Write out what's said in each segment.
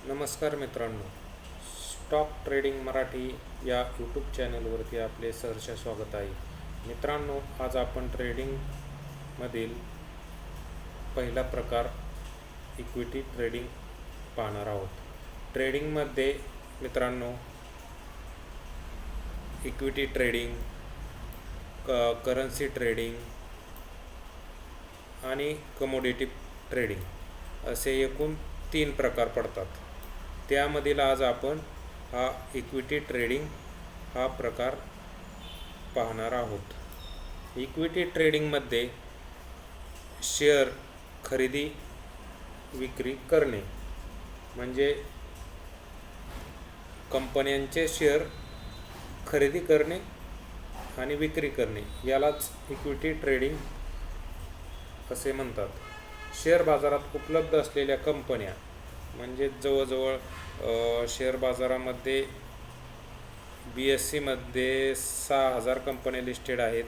नमस्कार मित्रांनो, stock trading Marathi या यूट्यूब चॅनलवरती आपले सहर्ष स्वागत आहे. मित्रांनो, आज आपण ट्रेडिंगमधील पहिला प्रकार इक्विटी ट्रेडिंग पाहणार आहोत. ट्रेडिंगमध्ये मित्रांनो इक्विटी ट्रेडिंग, करन्सी ट्रेडिंग आणि कमोडिटी ट्रेडिंग असे एकूण 3 प्रकार पडतात. त्यामधील आज आपण हा इक्विटी ट्रेडिंग हा प्रकार पाहणार आहोत. इक्विटी ट्रेडिंगमध्ये शेअर खरेदी विक्री करणे म्हणजे कंपन्यांचे शेअर खरेदी करणे आणि विक्री करणे यालाच इक्विटी ट्रेडिंग असे म्हणतात. शेअर बाजारात उपलब्ध असलेल्या कंपन्या म्हणजे जवळजवळ शेअर बाजारामध्ये BSEमध्ये 6,000 कंपन्या लिस्टेड आहेत.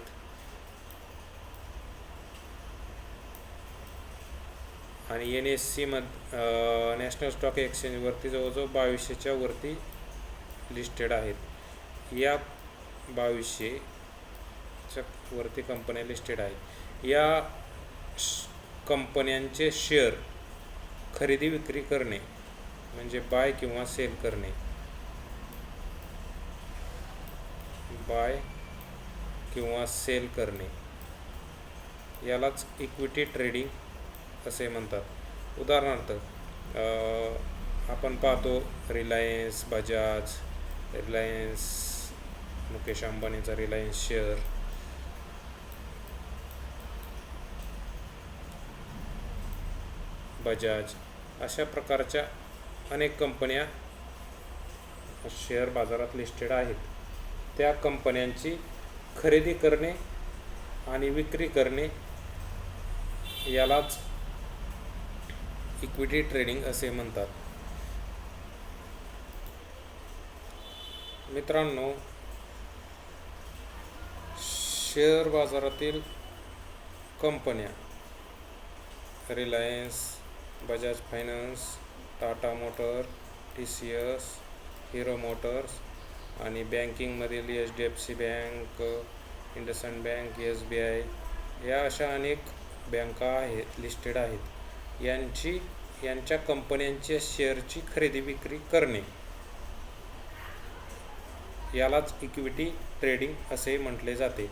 आणि NSE नॅशनल स्टॉक एक्सचेंजवरती जवळजवळ 2200च्या वरती लिस्टेड आहेत. या 2200च्या वरती कंपन्या लिस्टेड आहेत. या कंपन्यांचे शेअर खरेदी विक्री करणे म्हणजे बाय किंवा सेल करणे, बाय किंवा सेल करणे यालाच इक्विटी ट्रेडिंग असे म्हणतात. उदाहरणार्थ आपण पाहतो रिलायन्स, बजाज, मुकेश अंबानीचा रिलायन्स शेअर, बजाज अशा प्रकारच्या अनेक कंपन्या शेअर बाजारात लिस्टेड आहेत. त्या कंपन्यांची खरेदी करणे आणि विक्री करणे यालाच इक्विटी ट्रेडिंग असे म्हणतात. मित्रांनो, शेअर बाजारातील कंपन्या Reliance, Bajaj finance, Tata motor, TCS, hero Motors आणि बँकिंगमधील HDFC bank, IndusInd bank, SBI या अशा अनेक बँका आहेत लिस्टेड आहेत. यांच्या कंपन्यांच्या शेअरची खरेदी विक्री करणे यालाच इक्विटी ट्रेडिंग असे म्हटले जाते.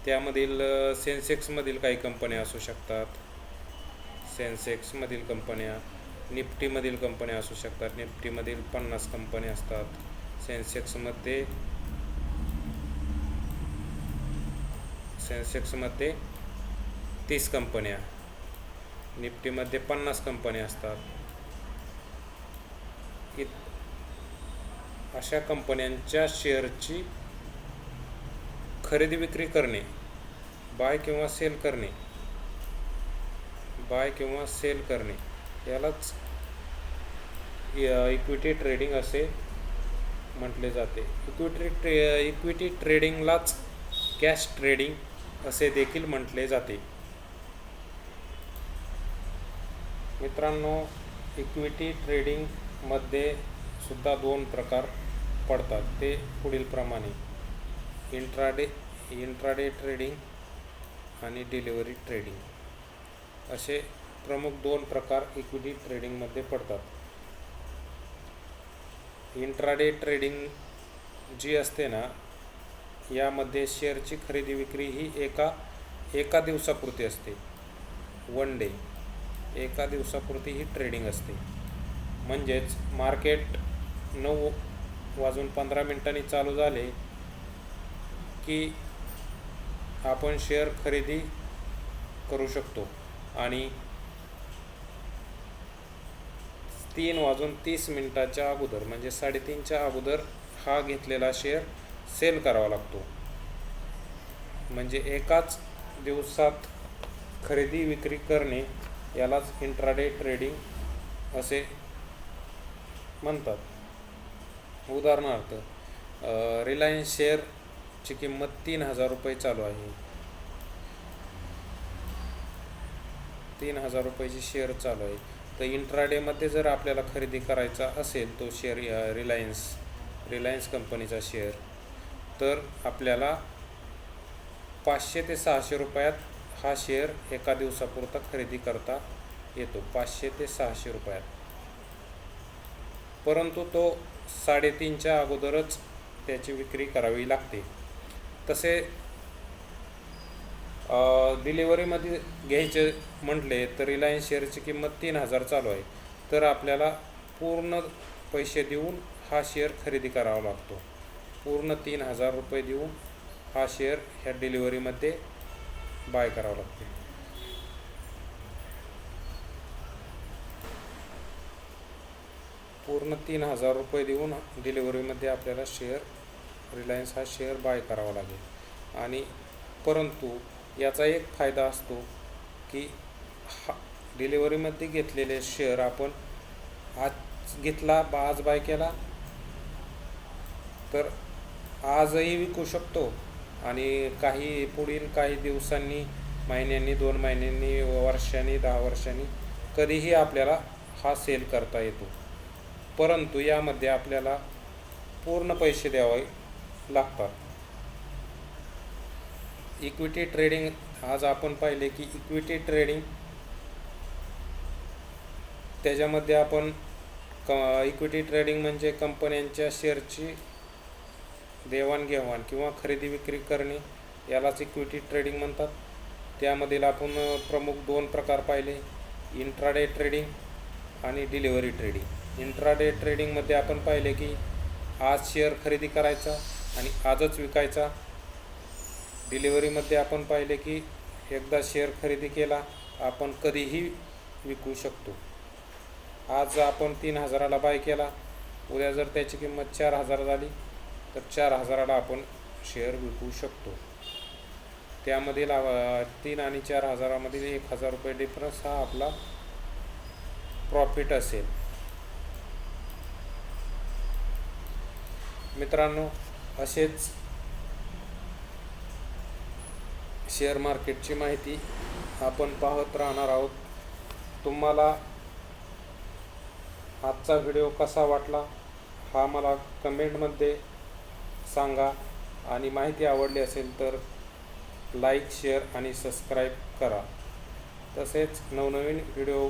त्यामधील सेन्सेक्समधील काही कंपन्या असू शकतात, सेन्सेक्समधील कंपन्या, निफ्टीमधील कंपन्या असू शकतात. निफ्टीमधील 50 कंपन्या असतात. सेन्सेक्समध्ये 30 कंपन्या, निफ्टीमध्ये 50 कंपन्या असतात. अशा कंपन्यांच्या शेअरची खरेदी विक्री करणे, बाय किंवा सेल करणे यालाच इक्विटी ट्रेडिंग असे म्हटले जाते. इक्विटी ट्रेडिंगलाच कॅश ट्रेडिंग असे देखील म्हटले जाते. मित्रांनो, इक्विटी ट्रेडिंगमध्ये सुद्धा 2 प्रकार पडतात. ते पुढील प्रमाणे इंट्राडे ट्रेडिंग आणि डिलिव्हरी ट्रेडिंग असे प्रमुख 2 प्रकार इक्विटी ट्रेडिंगमध्ये पडतात. इंट्राडे ट्रेडिंग जी असते ना, यामध्ये शेअरची खरेदी विक्री ही एका दिवसापुरती असते. 1 डे, एका दिवसापुरती ही ट्रेडिंग असते. म्हणजेच मार्केट 9:15 चालू झाले की आपण शेअर खरेदी करू शकतो आणि 3:30 अगोदर म्हणजे 3:30च्या अगोदर हा घेतलेला शेअर सेल करावा लागतो. म्हणजे एकाच दिवसात खरेदी विक्री करणे यालाच इंट्राडे ट्रेडिंग असे म्हणतात. उदाहरणार्थ रिलायन्स शेअरची किंमत 3,000 रुपये चालू आहे. 3,000 रुपयाची शेअर चालू आहे. तर इंट्राडेमध्ये जर आपल्याला खरेदी करायचा असेल तो शेअर रिलायन्स कंपनीचा शेअर, तर आपल्याला 500 ते 600 रुपयात हा शेअर एका दिवसापुरता खरेदी करता येतो. 500 ते 600 रुपयात. परंतु तो 3.5च्या अगोदरच त्याची विक्री करावी लागते. तसे डिलिव्हरीमध्ये घ्यायचे म्हटले तर रिलायन्स शेअरची किंमत 3,000 चालू आहे. तर आपल्याला पूर्ण पैसे देऊन हा शेअर खरेदी करावा लागतो. पूर्ण 3,000 रुपये देऊन हा शेअर ह्या डिलिव्हरीमध्ये बाय करावा लागते. पूर्ण 3,000 रुपये देऊन डिलिव्हरीमध्ये आपल्याला रिलायन्स हा शेअर बाय करावा लागेल. आणि परंतु याचा एक फायदा असतो की हा डिलिव्हरीमध्ये घेतलेले शेअर आपण आज घेतला, आज बाय केला तर आजही विकू शकतो आणि पुढील काही दिवसांनी, महिन्यांनी, 2 महिन्यांनी, वर्षांनी, 10 वर्षांनी कधीही आपल्याला हा सेल करता येतो. परंतु यामध्ये आपल्याला पूर्ण पैसे द्यावे लागतात. इक्विटी ट्रेडिंग, आज आपण पाहिले की इक्विटी ट्रेडिंग, त्याच्यामध्ये आपण इक्विटी ट्रेडिंग म्हणजे कंपन्यांच्या शेअरची देवाणघेवाण किंवा खरेदी विक्री करणे, यालाच इक्विटी ट्रेडिंग म्हणतात. त्यामधील आपण प्रमुख 2 प्रकार पाहिले, इंट्राडे ट्रेडिंग आणि डिलिव्हरी ट्रेडिंग. इंट्राडे ट्रेडिंगमध्ये आपण पाहिले की आज शेअर खरेदी करायचा आणि आजच विकायचा. डिलिव्हरीमध्ये आपण पाहिले की एकदा शेअर खरेदी केला आपण कधीही विकू शकतो. आज आपण 3,000ला बाय केला, उद्या जर त्याची किंमत 4,000 झाली तर 4,000ला आपण शेअर विकू शकतो. त्यामधील 3 आणि 4,000मधील 1,000 रुपये डिफरन्स हा आपला प्रॉफिट असेल. मित्रांनो, असेच शेअर मार्केटची माहिती आपण पाहत राहणार आहोत. तुम्हाला आजचा व्हिडिओ कसा वाटला हा मला कमेंटमध्ये सांगा आणि माहिती आवडली असेल तर लाईक, शेअर आणि सबस्क्राईब करा. तसेच नवनवीन व्हिडिओ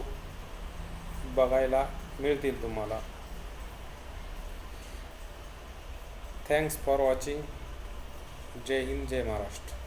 बघायला मिळतील तुम्हाला. Thanks for watching. जय हिंद, जय महाराष्ट्र.